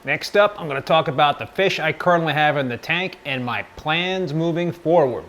Next up, I'm going to talk about the fish I currently have in the tank and my plans moving forward.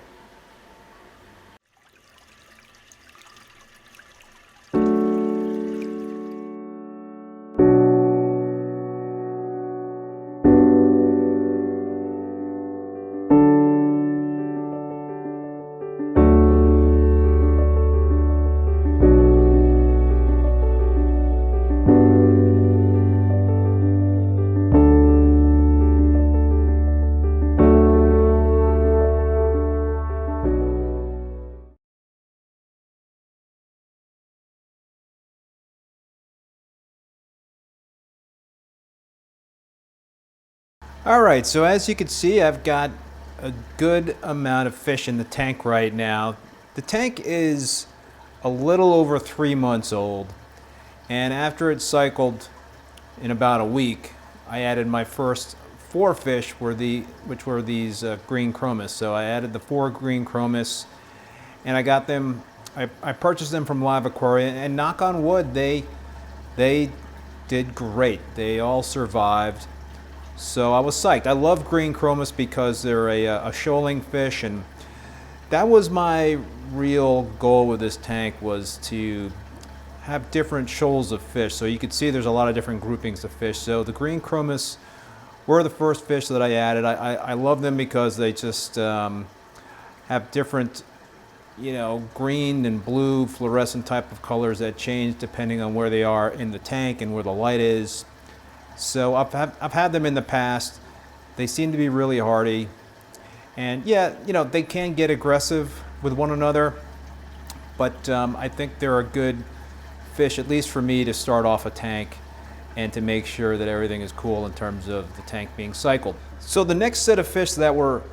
All right, so as you can see, I've got a good amount of fish in the tank right now. The tank is a little over 3 months old, and after it cycled in about a week, I added my first 4 fish, which were these green chromis. So I added the 4 green chromis, and I got them. I purchased them from Live Aquarium, and knock on wood, they did great. They all survived. So I was psyched. I love green chromis because they're a shoaling fish, and that was my real goal with this tank, was to have different shoals of fish. So you can see there's a lot of different groupings of fish. So the green chromis were the first fish that I added. I love them because they just have different, green and blue fluorescent type of colors that change depending on where they are in the tank and where the light is. So I've had them in the past. They seem to be really hardy. And yeah, they can get aggressive with one another, but I think they're a good fish, at least for me, to start off a tank and to make sure that everything is cool in terms of the tank being cycled. So the next set of fish that were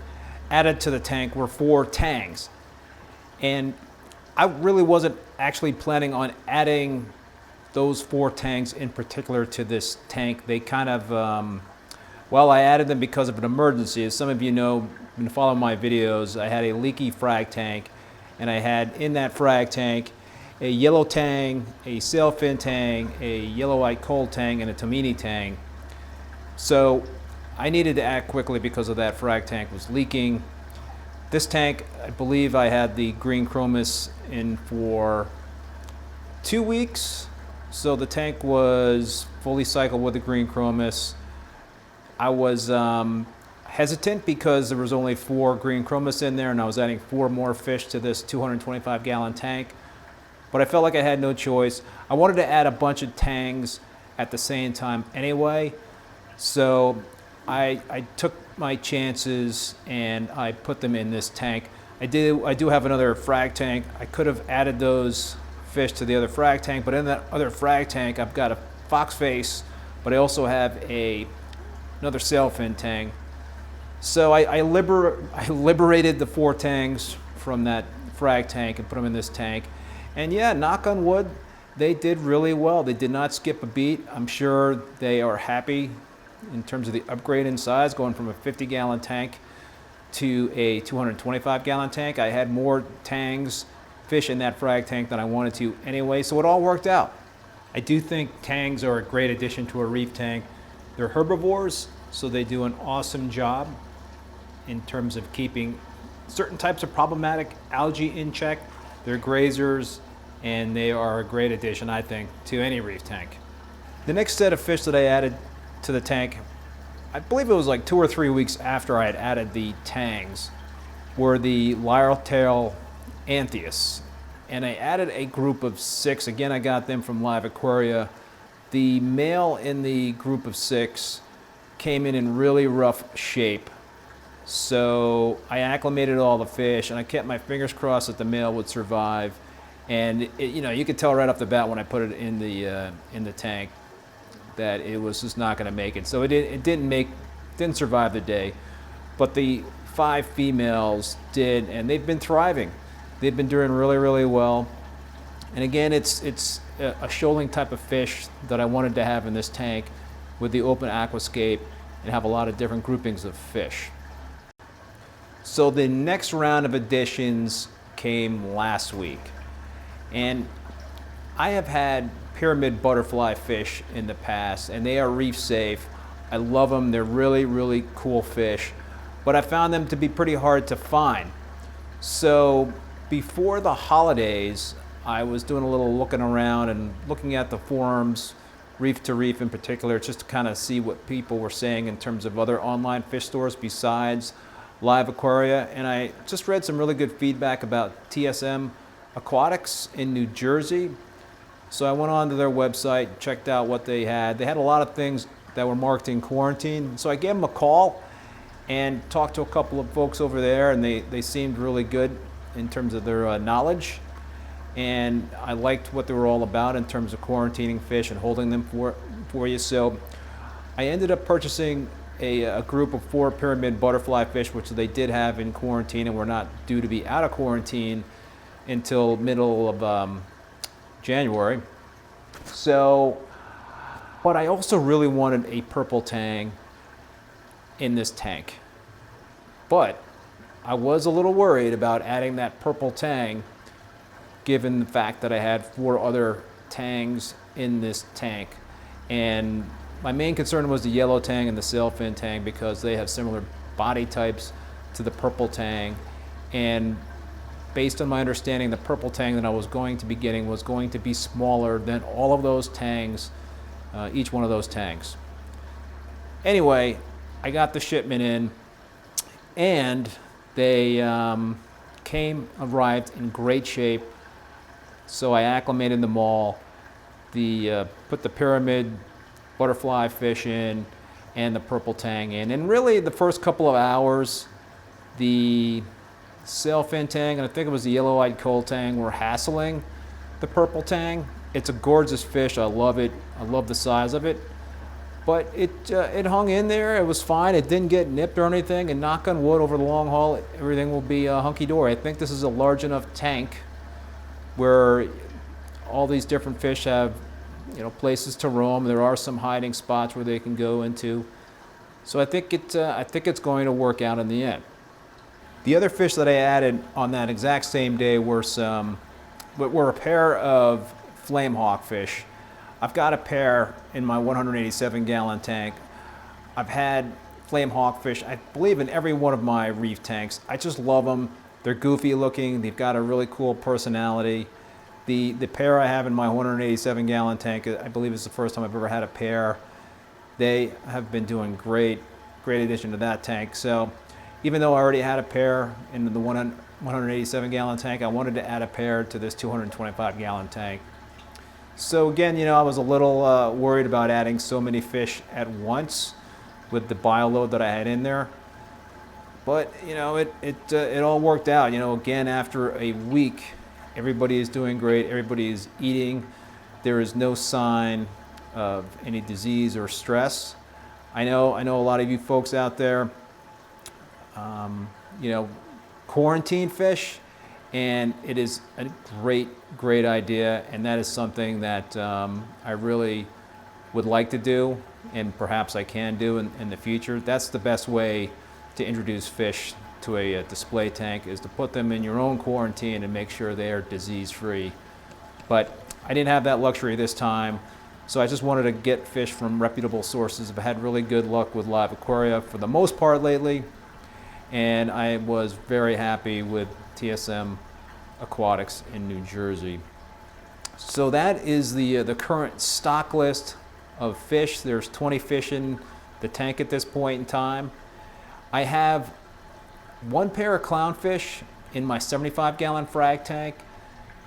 added to the tank were 4 tangs. And I really wasn't actually planning on adding those 4 tangs in particular to this tank. They kind of, I added them because of an emergency. As some of you know, been following my videos, I had a leaky frag tank, and I had in that frag tank a yellow tang, a sailfin tang, a yellow-eyed coal tang, and a tomini tang. So I needed to act quickly because of that frag tank was leaking. This tank, I believe I had the green chromis in for 2 weeks. So the tank was fully cycled with the green chromis. I was hesitant because there was only 4 green chromis in there, and I was adding 4 more fish to this 225-gallon tank. But I felt like I had no choice. I wanted to add a bunch of tangs at the same time anyway. So I took my chances and I put them in this tank. I do have another frag tank. I could have added those fish to the other frag tank, but in that other frag tank I've got a foxface, but I also have another sailfin tang. So I liberated the 4 tangs from that frag tank and put them in this tank. And yeah, knock on wood, they did really well. They did not skip a beat. I'm sure they are happy in terms of the upgrade in size, going from a 50-gallon tank to a 225-gallon tank. I had more tangs, fish in that frag tank than I wanted to anyway, so it all worked out. I do think tangs are a great addition to a reef tank. They're herbivores, so they do an awesome job in terms of keeping certain types of problematic algae in check. They're grazers, and they are a great addition, I think, to any reef tank. The next set of fish that I added to the tank, I believe it was like 2 or 3 weeks after I had added the tangs, were the lyre-tail Anthias. And I added a group of 6. Again, I got them from Live Aquaria. The male in the group of 6 came in really rough shape. So I acclimated all the fish, and I kept my fingers crossed that the male would survive. And you could tell right off the bat when I put it in the tank that it was just not going to make it. So it didn't survive the day. But the 5 females did, and they've been thriving. They've been doing really, really well. And again, it's a shoaling type of fish that I wanted to have in this tank with the open aquascape and have a lot of different groupings of fish. So the next round of additions came last week. And I have had pyramid butterfly fish in the past, and they are reef safe. I love them. They're really, really cool fish, but I found them to be pretty hard to find. So before the holidays, I was doing a little looking around and looking at the forums, Reef to Reef in particular, just to kind of see what people were saying in terms of other online fish stores besides Live Aquaria. And I just read some really good feedback about TSM Aquatics in New Jersey. So I went on to their website, checked out what they had. They had a lot of things that were marked in quarantine. So I gave them a call and talked to a couple of folks over there, and they seemed really good in terms of their knowledge. And I liked what they were all about in terms of quarantining fish and holding them for you. So I ended up purchasing a group of 4 pyramid butterfly fish, which they did have in quarantine and were not due to be out of quarantine until middle of January. So, but I also really wanted a purple tang in this tank. But I was a little worried about adding that purple tang given the fact that I had 4 other tangs in this tank. And my main concern was the yellow tang and the sailfin tang because they have similar body types to the purple tang. And based on my understanding, the purple tang that I was going to be getting was going to be smaller than all of those tangs, each one of those tangs. Anyway, I got the shipment in, and they arrived in great shape. So I acclimated them all, put the pyramid butterfly fish in and the purple tang in. And really the first couple of hours, the sailfin tang, and I think it was the yellow-eyed coal tang, were hassling the purple tang. It's a gorgeous fish. I love it. I love the size of it. But it hung in there. It was fine. It didn't get nipped or anything. And knock on wood, over the long haul, everything will be hunky-dory. I think this is a large enough tank where all these different fish have, places to roam. There are some hiding spots where they can go into. So I think it's going to work out in the end. The other fish that I added on that exact same day were a pair of flame hawkfish. I've got a pair in my 187-gallon tank. I've had flame hawkfish, I believe, in every one of my reef tanks. I just love them. They're goofy looking. They've got a really cool personality. The pair I have in my 187-gallon tank, I believe, is the first time I've ever had a pair. They have been doing great addition to that tank. So even though I already had a pair in the 187-gallon tank, I wanted to add a pair to this 225-gallon tank. So again, I was a little worried about adding so many fish at once with the bioload that I had in there. But it all worked out. Again, after a week, everybody is doing great. Everybody is eating. There is no sign of any disease or stress. I know a lot of you folks out there, quarantine fish, and it is a great idea, and that is something that I really would like to do, and perhaps I can do in the future. That's the best way to introduce fish to a display tank, is to put them in your own quarantine and make sure they are disease-free. But I didn't have that luxury this time, so I just wanted to get fish from reputable sources. I've had really good luck with Live Aquaria for the most part lately, and I was very happy with TSM Aquatics in New Jersey. So that is the current stock list of fish. There's 20 fish in the tank at this point in time. I have 1 pair of clownfish in my 75-gallon frag tank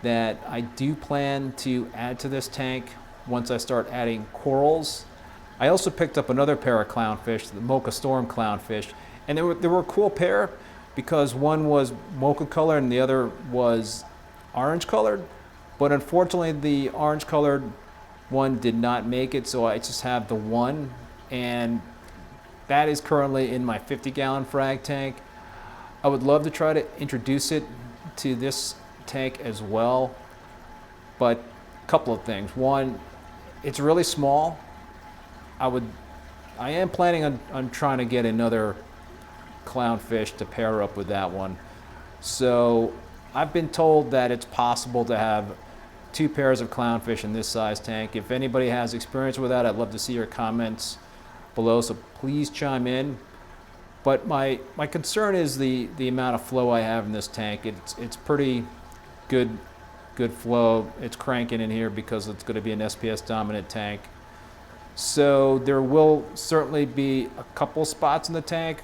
that I do plan to add to this tank once I start adding corals. I also picked up another pair of clownfish, the Mocha Storm clownfish, and they were a cool pair because one was mocha colored and the other was orange colored. But unfortunately, the orange colored one did not make it, so I just have the one, and that is currently in my 50-gallon frag tank. I would love to try to introduce it to this tank as well, but a couple of things. One, it's really small. I am planning on trying to get another clownfish to pair up with that one. So I've been told that it's possible to have 2 pairs of clownfish in this size tank. If anybody has experience with that, I'd love to see your comments below, so please chime in. But my concern is the amount of flow I have in this tank. It's pretty good flow. It's cranking in here because it's going to be an SPS dominant tank. So there will certainly be a couple spots in the tank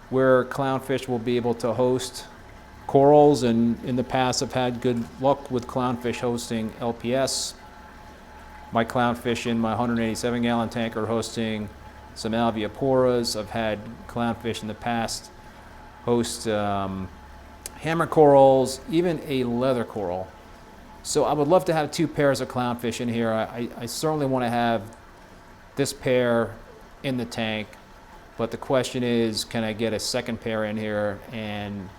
where clownfish will be able to host corals, and in the past I've had good luck with clownfish hosting LPS. My clownfish in my 187 gallon tank are hosting some alveoporas. I've had clownfish in the past host hammer corals, even a leather coral. So I would love to have 2 pairs of clownfish in here. I certainly want to have this pair in the tank, but the question is, can I get a second pair in here, and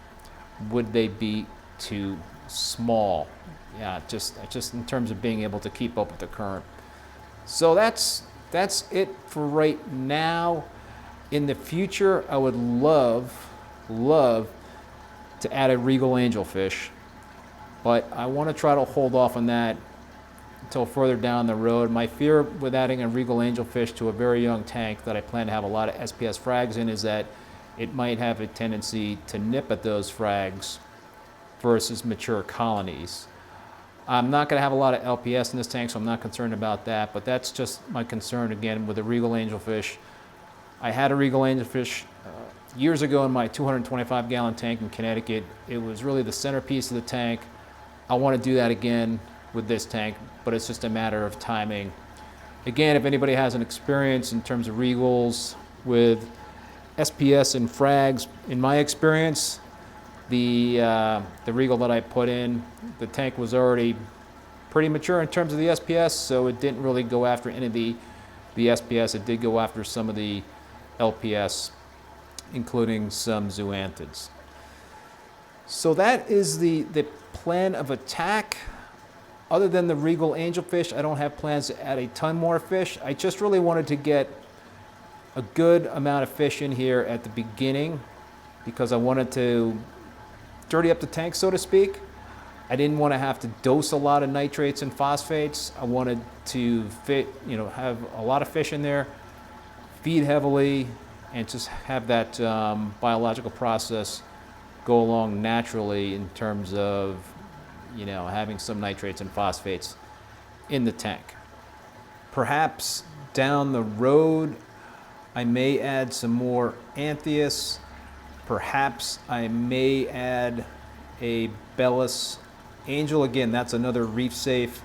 would they be too small? Yeah, just in terms of being able to keep up with the current. So that's it for right now. In the future, I would love to add a regal angelfish, but I want to try to hold off on that until further down the road. My fear with adding a regal angelfish to a very young tank that I plan to have a lot of SPS frags in is that it might have a tendency to nip at those frags versus mature colonies. I'm not going to have a lot of LPS in this tank, so I'm not concerned about that, but that's just my concern again with the regal angelfish. I had a regal angelfish years ago in my 225 gallon tank in Connecticut. It was really the centerpiece of the tank. I want to do that again with this tank, but it's just a matter of timing. Again, if anybody has an experience in terms of regals with SPS and frags, in my experience, the regal that I put in, the tank was already pretty mature in terms of the SPS, so it didn't really go after any of the SPS. It did go after some of the LPS, including some zoanthids. So that is the plan of attack. Other than the regal angelfish, I don't have plans to add a ton more fish. I just really wanted to get a good amount of fish in here at the beginning because I wanted to dirty up the tank, so to speak. I didn't want to have to dose a lot of nitrates and phosphates. I wanted to have a lot of fish in there, feed heavily, and just have that biological process go along naturally in terms of having some nitrates and phosphates in the tank. Perhaps down the road I may add some more Anthias. Perhaps I may add a Bellum angel. Again, that's another reef safe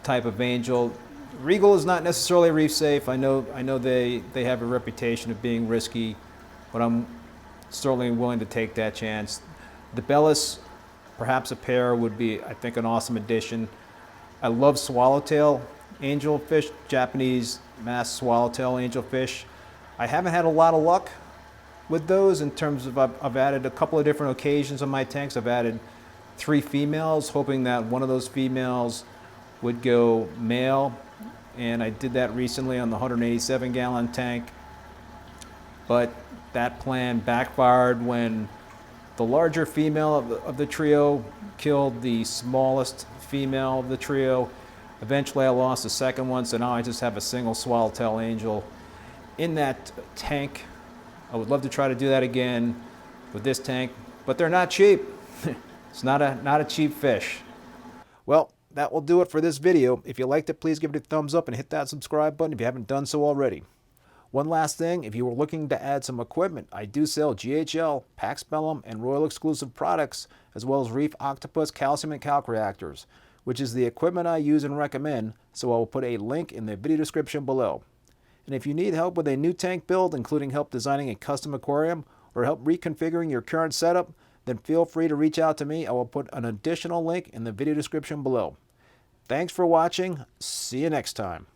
type of angel. Regal is not necessarily reef safe. I know they have a reputation of being risky, but I'm certainly willing to take that chance. The Bellum, perhaps a pair, would be, I think, an awesome addition. I love swallowtail angelfish, Japanese masked swallowtail angelfish. I haven't had a lot of luck with those in terms of I've added a couple of different occasions on my tanks. I've added 3 females, hoping that one of those females would go male, and I did that recently on the 187 gallon tank, but that plan backfired when the larger female of the trio killed the smallest female of the trio. Eventually I lost the second one, so now I just have a single swallowtail angel in that tank. I would love to try to do that again with this tank, but they're not cheap. It's not a cheap fish. Well, that will do it for this video. If you liked it, please give it a thumbs up and hit that subscribe button if you haven't done so already. One last thing, if you were looking to add some equipment, I do sell GHL, Pax Bellum, and Royal Exclusiv products, as well as Reef, Octopus, calcium, and Kalk reactors, which is the equipment I use and recommend, so I will put a link in the video description below. And if you need help with a new tank build, including help designing a custom aquarium or help reconfiguring your current setup, then feel free to reach out to me. I will put an additional link in the video description below. Thanks for watching. See you next time.